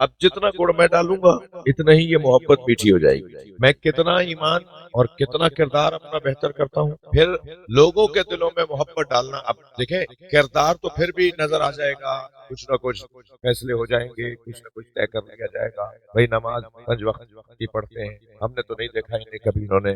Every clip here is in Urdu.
اب جتنا گڑ میں ڈالوں گا اتنا ہی یہ محبت میٹھی ہو جائے گی. میں کتنا ایمان اور کتنا کردار اپنا بہتر کرتا ہوں، پھر لوگوں کے دلوں میں محبت ڈالنا. اب دیکھیں کردار تو پھر بھی نظر آ جائے گا، کچھ نہ کچھ فیصلے ہو جائیں گے، کچھ نہ کچھ طے کر لیا جائے گا. بھائی نماز 5 وقت کی پڑھتے ہیں، ہم نے تو نہیں دیکھا ہی نہیں کبھی انہوں نے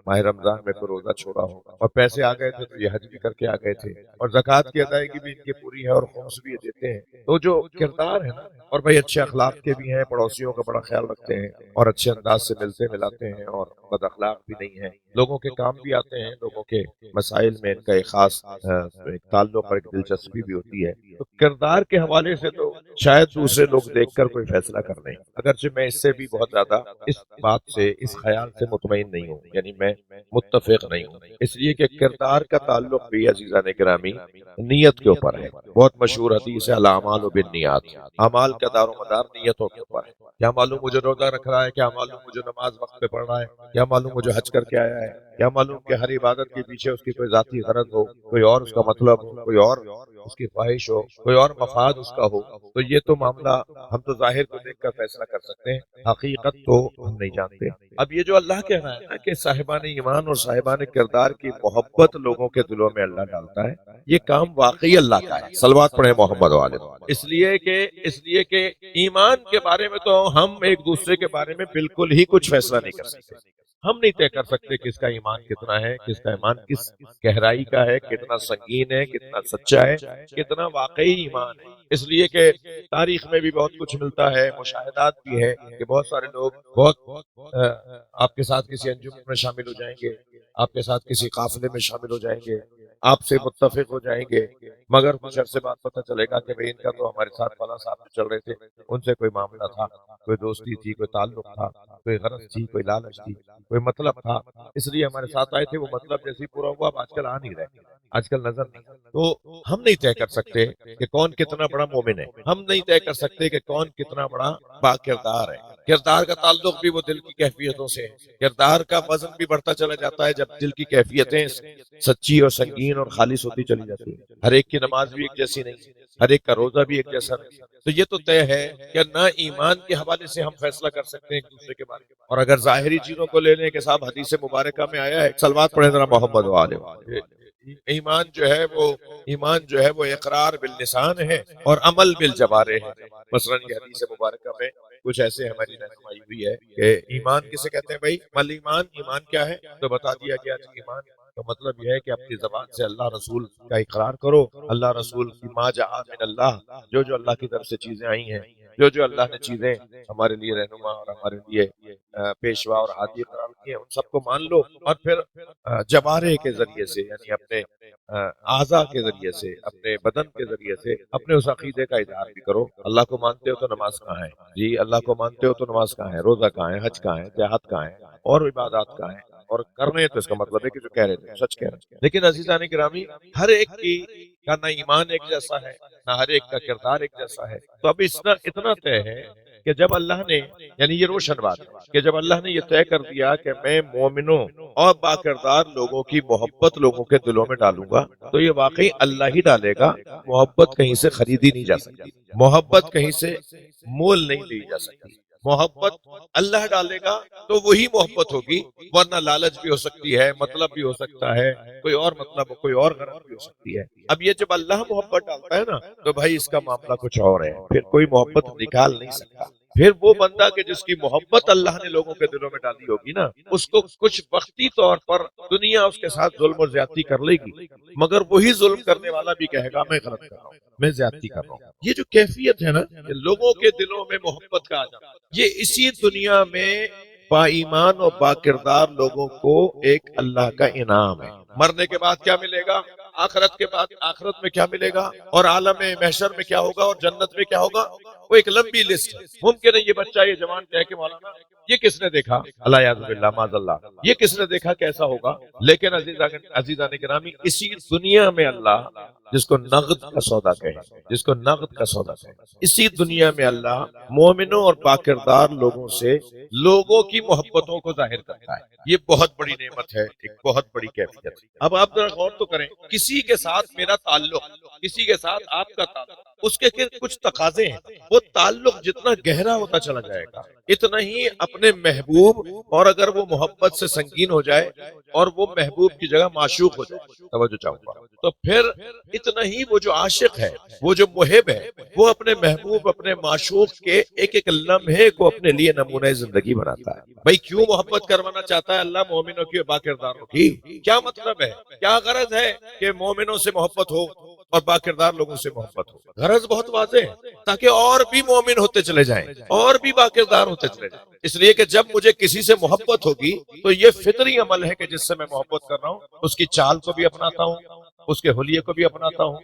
ماہ رمضان میں کوئی روزہ چھوڑا ہوگا، اور پیسے آ گئے تھے تو یہ حج بھی کر کے آ گئے تھے، اور زکوٰۃ کی ادائیگی بھی ان کی پوری ہے، اور خمس بھی یہ دیتے ہیں. تو جو کردار ہے نا، اور بھائی اچھے اخلاق کے بھی ہیں، پڑوسیوں کا بڑا خیال رکھتے ہیں، اور اچھے انداز سے ملتے ملاتے ہیں، اور بد اخلاق بھی نہیں ہیں، لوگوں کے کام بھی آتے ہیں، لوگوں کے مسائل میں ان کا ایک خاص ایک تعلق اور ایک دلچسپی بھی ہوتی ہے. تو کردار کے حوالے سے تو شاید دوسرے لوگ دیکھ کر کوئی فیصلہ کر لیں، اگرچہ میں اس سے بھی بہت زیادہ اس بات سے، اس خیال سے مطمئن نہیں ہوں، یعنی میں متفق نہیں ہوں، اس لیے کہ کردار کا تعلق بھی عزیزان گرامی نیت کے اوپر ہے. بہت مشہور حدیث ہے الاعمال بالنیات، اعمال کا دار و مدار نیتوں کے اوپر ہے. کیا معلوم مجھے روزہ رکھ رہا ہے، کیا معلوم مجھے نماز وقت پہ پڑھ رہا ہے، کیا معلوم مجھے حج کر کے آیا ہے، کیا معلوم کہ ہر عبادت کے پیچھے اس کی کوئی ذاتی غرض ہو، کوئی اور اس کا مطلب ہو، کوئی اور اس کی خواہش ہو، کوئی اور مفاد اس کا ہو. تو یہ تو معاملہ ہم تو ظاہر کو دیکھ کر فیصلہ کر سکتے ہیں، حقیقت تو ہم نہیں جانتے. اب یہ جو اللہ کہہ رہا ہے نا کہ صاحبان ایمان اور صاحبان کردار کی محبت لوگوں کے دلوں میں اللہ ڈالتا ہے، یہ کام واقعی اللہ کا ہے. صلوات پڑھے محمد والے. اس لیے کہ ایمان کے بارے میں تو ہم ایک دوسرے کے بارے میں بالکل ہی کچھ فیصلہ نہیں کر سکتے. ہم نہیں طے کر سکتے کس کا ایمان کتنا ہے، کس کا ایمان کس گہرائی کا ہے، کتنا سنگین ہے، کتنا سچا ہے، کتنا واقعی ایمان ہے. اس لیے کہ تاریخ میں بھی بہت کچھ ملتا ہے، مشاہدات بھی ہے کہ بہت سارے لوگ بہت آپ کے ساتھ کسی انجمن میں شامل ہو جائیں گے، آپ کے ساتھ کسی قافلے میں شامل ہو جائیں گے، آپ سے متفق ہو جائیں گے، مگر کچھ عرصے بعد پتہ چلے گا کہ بھئی ان کا تو ہمارے ساتھ فلاں صاحب چل رہے تھے، ان سے کوئی معاملہ تھا، کوئی دوستی تھی، کوئی تعلق تھا، کوئی غرض تھی، کوئی لالچ تھی، کوئی مطلب تھا، اس لیے ہمارے ساتھ آئے تھے. وہ مطلب جیسے پورا ہوا، اب آج کل آ نہیں رہے، آج کل نظر نہیں. تو ہم نہیں طے کر سکتے کہ کون کتنا بڑا مومن ہے، ہم نہیں طے کر سکتے کہ کون کتنا بڑا با کردار ہے. کردار کا تعلق بھی وہ دل کی کیفیتوں سے ہے. کردار کا وزن بھی بڑھتا چلا جاتا ہے جب دل کی کیفیتیں سچی اور سنگین اور خالص ہوتی چلی جاتی ہیں. ہر ایک کی نماز بھی ایک جیسی نہیں، ہر ایک کا روزہ بھی ایک جیسا نہیں. تو یہ تو طے ہے کہ نہ ایمان کے حوالے سے ہم فیصلہ کر سکتے ہیں ایک دوسرے کے بارے میں. اور اگر ظاہری چیزوں کو لے لیں کہ صاحب حدیث مبارکہ میں آیا ہے، صلوات پڑھیں ذرا محمد والے. ایمان جو ہے وہ اقرار باللسان ہے اور عمل بالجوارح ہے. مثلا یہ حدیث مبارکہ میں کچھ ایسے ہماری رہنمائی ہوئی ہے کہ ایمان کسے کہتے ہیں بھائی، مل ایمان، ایمان کیا ہے؟ تو بتا دیا گیا کہ ایمان تو مطلب یہ ہے کہ اپنی زبان سے اللہ رسول کا اقرار کرو، اللہ رسول کی ما جاء من اللہ، جو اللہ کی طرف سے چیزیں آئی ہیں، جو اللہ نے چیزیں ہمارے لیے رہنما اور ہمارے لیے پیشوا اور ہادی قرار کی ہیں، ان سب کو مان لو. اور پھر جوارے کے ذریعے سے، یعنی اپنے اعضاء کے ذریعے سے، اپنے بدن کے ذریعے سے اپنے اس عقیدے کا اظہار بھی کرو. اللہ کو مانتے ہو تو نماز کہاں ہے جی؟ اللہ کو مانتے ہو تو نماز کہاں ہے؟ روزہ کہاں ہے؟ حج کہاں ہے؟ جہاد کہاں ہے؟ اور عبادات کہاں ہے؟ اور کر رہے ہیں تو اس کا مطلب ہے کہ جو کہہ رہے تھے سچ کہہ رہے ہیں. لیکن عزیزان گرامی، ہر ایک کی کا نہ ایمان ایک جیسا ہے، نہ ہر ایک کا کردار ایک جیسا ہے. تو اب اتنا طے ہے کہ جب اللہ نے، یعنی یہ روشن بات ہے کہ جب اللہ نے یہ طے کر دیا کہ میں مومنوں اور با کردار لوگوں کی محبت لوگوں کے دلوں میں ڈالوں گا، تو یہ واقعی اللہ ہی ڈالے گا. محبت کہیں سے خریدی نہیں جا سکتی، محبت کہیں سے مول نہیں لی جا سکتی. محبت اللہ ڈالے گا تو وہی محبت ہوگی، ورنہ لالچ بھی ہو سکتی ہے، مطلب بھی ہو سکتا ہے، کوئی اور مطلب ہو، کوئی اور غرض بھی ہو سکتی ہے. اب یہ جب اللہ محبت ڈالتا ہے نا، تو بھائی اس کا معاملہ کچھ اور ہے، پھر کوئی محبت نکال نہیں سکتا. پھر وہ بندہ کہ جس کی محبت اللہ نے لوگوں کے دلوں میں ڈالی ہوگی نا، اس کو کچھ وقتی طور پر دنیا اس کے ساتھ ظلم اور زیادتی کر لے گی، مگر وہی ظلم کرنے والا بھی کہے گا میں غلط کر رہا ہوں، میں زیادتی کر رہا ہوں. یہ جو کیفیت ہے نا کہ لوگوں کے دلوں میں محبت کا آ جانا، یہ اسی دنیا میں با ایمان اور با کردار لوگوں کو ایک اللہ کا انعام ہے. مرنے کے بعد کیا ملے گا، آخرت کے بعد آخرت میں کیا ملے گا، اور عالم محشر میں کیا ہوگا، اور جنت میں کیا ہوگا، وہ ایک لمبی لسٹ ہے. ممکن ہے یہ بچہ، یہ جوان کہے کہ مولانا یہ کس نے دیکھا، اللہ یعذ باللہ معاذ اللہ، یہ کس نے دیکھا کیسا ہوگا. لیکن عزیزان گرامی، اسی دنیا میں اللہ جس کو نقد کا سودا کہے، جس کو نقد کا سودا کہے، اسی دنیا میں اللہ مومنوں اور باکردار لوگوں سے لوگوں کی محبتوں کو ظاہر کرتا ہے۔ یہ بہت بڑی نعمت ہے، ایک بہت بڑی کیفیت ہے۔ اب آپ ذرا غور تو کریں، کسی کے ساتھ میرا تعلق، کسی کے ساتھ آپ کا تعلق، اس کے کچھ تقاضے ہیں، وہ تعلق جتنا گہرا ہوتا چلا جائے گا اتنا ہی اپنے محبوب، اور اگر وہ محبت سے سنگین ہو جائے اور وہ محبوب کی جگہ معشوق ہو جائے، توجہ چاہوں گا، تو پھر اتنا ہی وہ جو عاشق ہے، وہ جو محب ہے، وہ اپنے محبوب، اپنے معشوق کے ایک ایک لمحے کو اپنے لیے نمونہ زندگی بناتا ہے۔ بھائی کیوں محبت کروانا چاہتا ہے اللہ مومنوں کی، باکرداروں کی؟ کیا مطلب ہے، کیا غرض ہے کہ مومنوں سے محبت ہو اور باکردار لوگوں سے محبت ہو؟ غرض بہت واضح ہے، تاکہ اور بھی مومن ہوتے چلے جائیں اور بھی باکردار ہوتے چلے جائیں۔ اس لیے کہ جب مجھے کسی سے محبت ہوگی تو یہ فطری عمل ہے کہ جس سے میں محبت کر رہا ہوں اس کی چال کو بھی اپناتا ہوں، اس کے حلیے کو بھی اپناتا ہوں،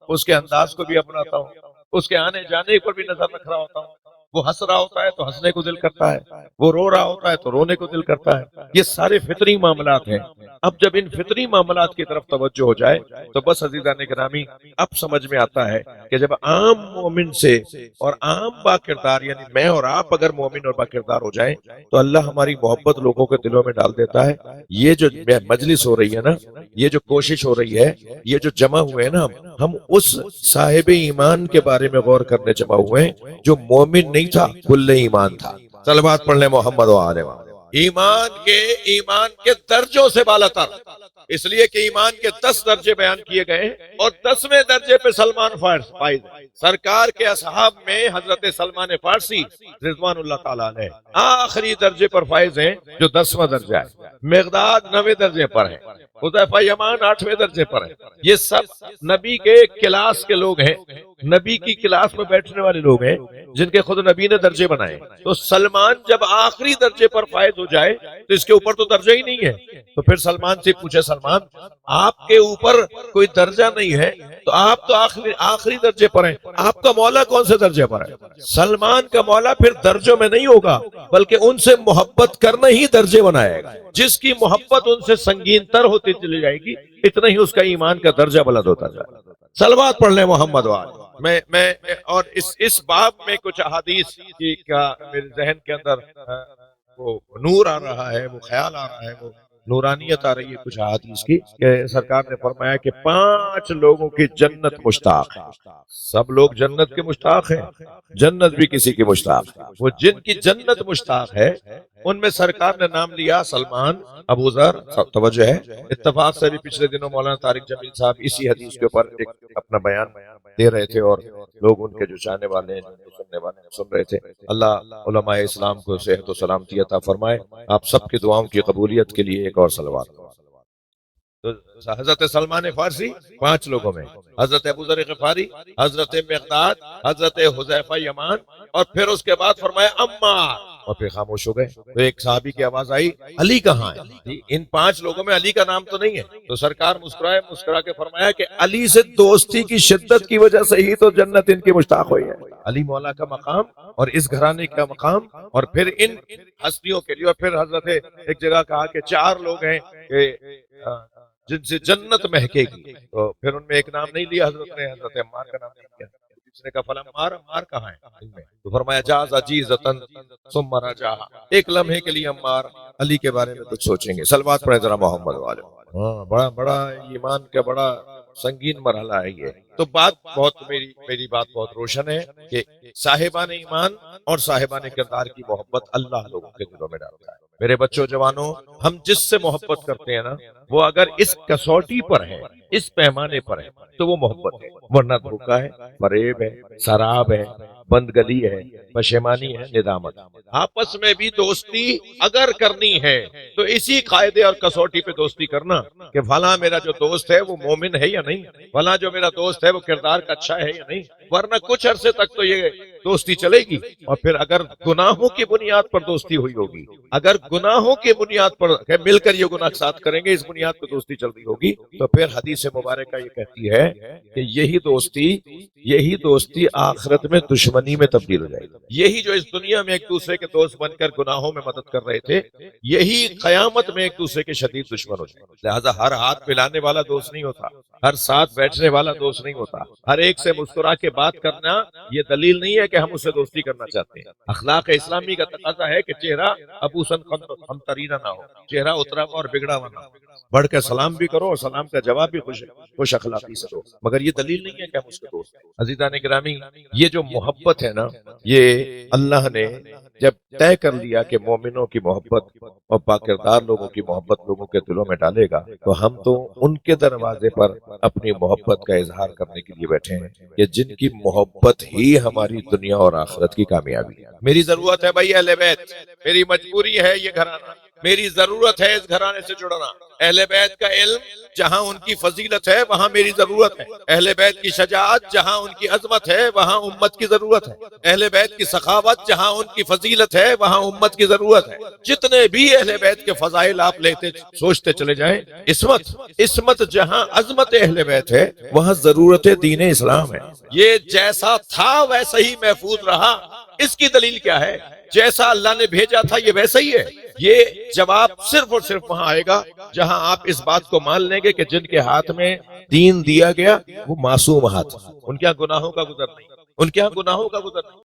اس کے انداز کو بھی اپناتا ہوں، اس کے آنے جانے پر بھی نظر رکھ رہا ہوتا ہوں۔ وہ ہنس رہا ہوتا ہے تو ہنسنے کو دل کرتا ہے، وہ رو رہا ہوتا ہے تو رونے کو دل کرتا ہے۔ یہ سارے فطری معاملات ہیں۔ اب جب ان فطری معاملات کی طرف توجہ ہو جائے تو بس عزیزان گرامی، اب سمجھ میں آتا ہے کہ جب عام مومن سے اور عام باکردار، یعنی میں اور آپ اگر مومن اور باکردار ہو جائیں تو اللہ ہماری محبت لوگوں کے دلوں میں ڈال دیتا ہے۔ یہ جو مجلس ہو رہی ہے نا، یہ جو کوشش ہو رہی ہے، یہ جو جمع ہوئے ہیں نا، ہم اس صاحب ایمان کے بارے میں غور کرنے جمع ہوئے ہیں جو مومن نہیں تھا، کل ایمان تھا۔ صلوات پڑھ لیں محمد و آل محمد۔ ایمان کے درجوں سے بالا تر، اس لیے کہ ایمان کے 10 درجے بیان کیے گئے اور 10ویں درجے پہ سلمان فائز ہے۔ سرکار کے اصحاب میں حضرت سلمان فارسی رضوان اللہ تعالیٰ علیہ آخری درجے پر فائز ہیں، جو 10واں درجہ ہے۔ مقداد 9ویں درجے پر ہے، حذیفہ یمان 8ویں درجے پر ہے۔ یہ سب نبی کے کلاس کے لوگ ہیں، نبی کی کلاس میں بیٹھنے والے لوگ ہیں جن کے خود نبی نے درجے بنائے۔ تو سلمان جب آخری درجے پر فائز ہو جائے تو اس کے اوپر تو درجہ ہی نہیں ہے۔ تو پھر سلمان سے پوچھے، سلمان آپ کے اوپر کوئی درجہ نہیں ہے تو آپ تو آخری درجے پر ہیں، آپ کا مولا کون سے درجے پر ہے؟ سلمان کا مولا پھر درجوں میں نہیں ہوگا بلکہ ان سے محبت کرنا ہی درجے بنائے گا۔ جس کی محبت ان سے سنگین تر ہوتی چلی جائے گی اتنا ہی اس کا ایمان کا درجہ بلند ہوتا جائے گا۔ صلوات پڑھ لیں محمد وآل۔ میں اور اس باب میں کچھ احادیث کا میرے ذہن کے اندر وہ نور آ رہا ہے، وہ خیال آ رہا ہے، وہ نورانیت آ رہی ہے کچھ احادیث کی، کہ سرکار نے فرمایا کہ 5 لوگوں کی جنت مشتاق ہے۔ سب لوگ جنت کے مشتاق ہیں، جنت بھی کسی کی مشتاق ہے۔ وہ جن کی جنت مشتاق ہے ان میں سرکار نے نام لیا سلمان، ابو ذر، توجہ ہے۔ اتفاق سے بھی پچھلے دنوں مولانا طارق جمیل صاحب اسی حدیث کے اوپر ایک اپنا بیان دے رہے تھے اور لوگ ان کے جو چاہنے والے ہیں، سننے والے ہیں، سن رہے تھے۔ اللہ علماء اسلام کو صحت و سلامتی عطا فرمائے۔ آپ سب کی دعاؤں کی قبولیت کے لیے ایک اور صلوات۔ تو حضرت سلمان فارسی 5 لوگوں میں، حضرت ابو ذر غفاری، حضرت مقداد، حضرت حذیفہ یمان، اور پھر اس کے بعد فرمایا عمار، اور پھر خاموش ہو گئے۔ تو ایک صحابی کی آواز آئی، علی کہاں ہے؟ ان 5 لوگوں میں علی کا نام تو نہیں ہے۔ تو سرکار مسکرا کے فرمایا کہ علی سے دوستی کی شدت کی وجہ سے ہی تو جنت ان کی مشتاق ہوئی ہے۔ علی مولا کا مقام اور اس گھرانے کا مقام، اور پھر ان ہستیوں کے لیے، اور پھر حضرت ایک جگہ کہا کہ 4 لوگ ہیں جن سے جنت مہکے گی، تو پھر ان میں ایک نام نہیں لیا حضرت نے، حضرت عمار کا نام نہیں لیا۔ اس نے کہا فلما عمار کہاں ہے؟ تو فرمایا جاز عجیزتن ثم رجا، ایک لمحے کے لیے عمار علی کے بارے میں کچھ سوچیں گے۔ صلوات پڑھیں ذرا محمد والے۔ بڑا ایمان کا بڑا سنگین مرحلہ ہے یہ۔ تو بات بہت میری بات بہت روشن ہے کہ صاحبان ایمان اور صاحبان کردار کی محبت اللہ لوگوں کے دلوں میں ڈالتا ہے۔ میرے بچوں جوانوں، ہم جس سے محبت کرتے ہیں نا، وہ اگر اس کسوٹی پر ہے، اس پیمانے پر ہے، تو وہ محبت ہے، ورنہ دھوکہ ہے، فریب ہے، شراب ہے، بندگلی ہے، پشیمانی ہے، ندامت۔ آپس میں بھی دوستی اگر کرنی ہے تو اسی قاعدے اور کسوٹی پہ دوستی کرنا کہ فلاں میرا جو دوست ہے وہ مومن ہے یا نہیں، فلاں جو میرا دوست ہے وہ کردار کا اچھا ہے یا نہیں، ورنہ کچھ عرصے تک تو یہ دوستی چلے گی. اور پھر اگر گناہوں کی بنیاد پر دوستی ہوئی ہوگی، اگر گناہوں کی بنیاد پر مل کر یہ گناہ ساتھ کریں گے، اس بنیاد پر دوستی چل رہی ہوگی، تو پھر حدیث مبارکہ یہ کہتی ہے کہ یہی دوستی آخرت میں دشمنی میں تبدیل ہو جائے گی. یہی جو اس دنیا میں ایک دوسرے کے دوست بن کر گناہوں میں مدد کر رہے تھے، یہی قیامت میں ایک دوسرے کے شدید دشمن ہو جائے. لہذا ہر ہاتھ ملانے والا دوست نہیں ہوتا، ہر ساتھ بیٹھنے والا دوست نہیں ہوتا، ہر ایک سے مسکرا کے بات کرنا یہ دلیل نہیں ہے کہ ہم اس سے دوستی کرنا چاہتے ہیں. اخلاق اسلامی کا تقاضا ہے کہ چہرہ ابوسن قمطرینہ نہ ہو، چہرہ اترا ہوا اور بگڑا ہوا نہ ہو. بڑھ کر سلام بھی کرو اور سلام کا جواب بھی خوش اخلاقی سے دو، مگر یہ دلیل نہیں ہے کہ ہم اس کے دوست ہیں. عزیزان گرامی، یہ جو محبت ہے نا، یہ اللہ نے جب طے کر لیا کہ مومنوں کی محبت اور پاکردار لوگوں کی محبت لوگوں کے دلوں میں ڈالے گا، تو ہم تو ان کے دروازے پر اپنی محبت کا اظہار کرنے کے لیے بیٹھے ہیں کہ جن کی محبت ہی ہماری دنیا اور آخرت کی کامیابی ہے. میری ضرورت ہے بھائی اہل بیت، میری مجبوری ہے یہ گھرانہ، میری ضرورت ہے اس گھرانے سے جڑنا. اہل بیت کا علم جہاں ان کی فضیلت ہے وہاں میری ضرورت ہے. اہل بیت کی شجاعت جہاں ان کی عظمت ہے وہاں امت کی ضرورت ہے. اہل بیت کی سخاوت جہاں ان کی فضیلت ہے وہاں امت کی ضرورت ہے. جتنے بھی اہل بیت کے فضائل آپ لیتے سوچتے چلے جائیں، عصمت جہاں عظمت اہل بیت ہے وہاں ضرورت دین اسلام ہے. یہ جیسا تھا ویسا ہی محفوظ رہا. اس کی دلیل کیا ہے؟ جیسا اللہ نے بھیجا تھا یہ ویسا ہی ہے. یہ جواب صرف اور صرف وہاں آئے گا جہاں آپ اس بات کو مان لیں گے کہ جن کے ہاتھ میں دین دیا گیا وہ معصوم ہاتھ، ان کے گناہوں کا گزر نہیں.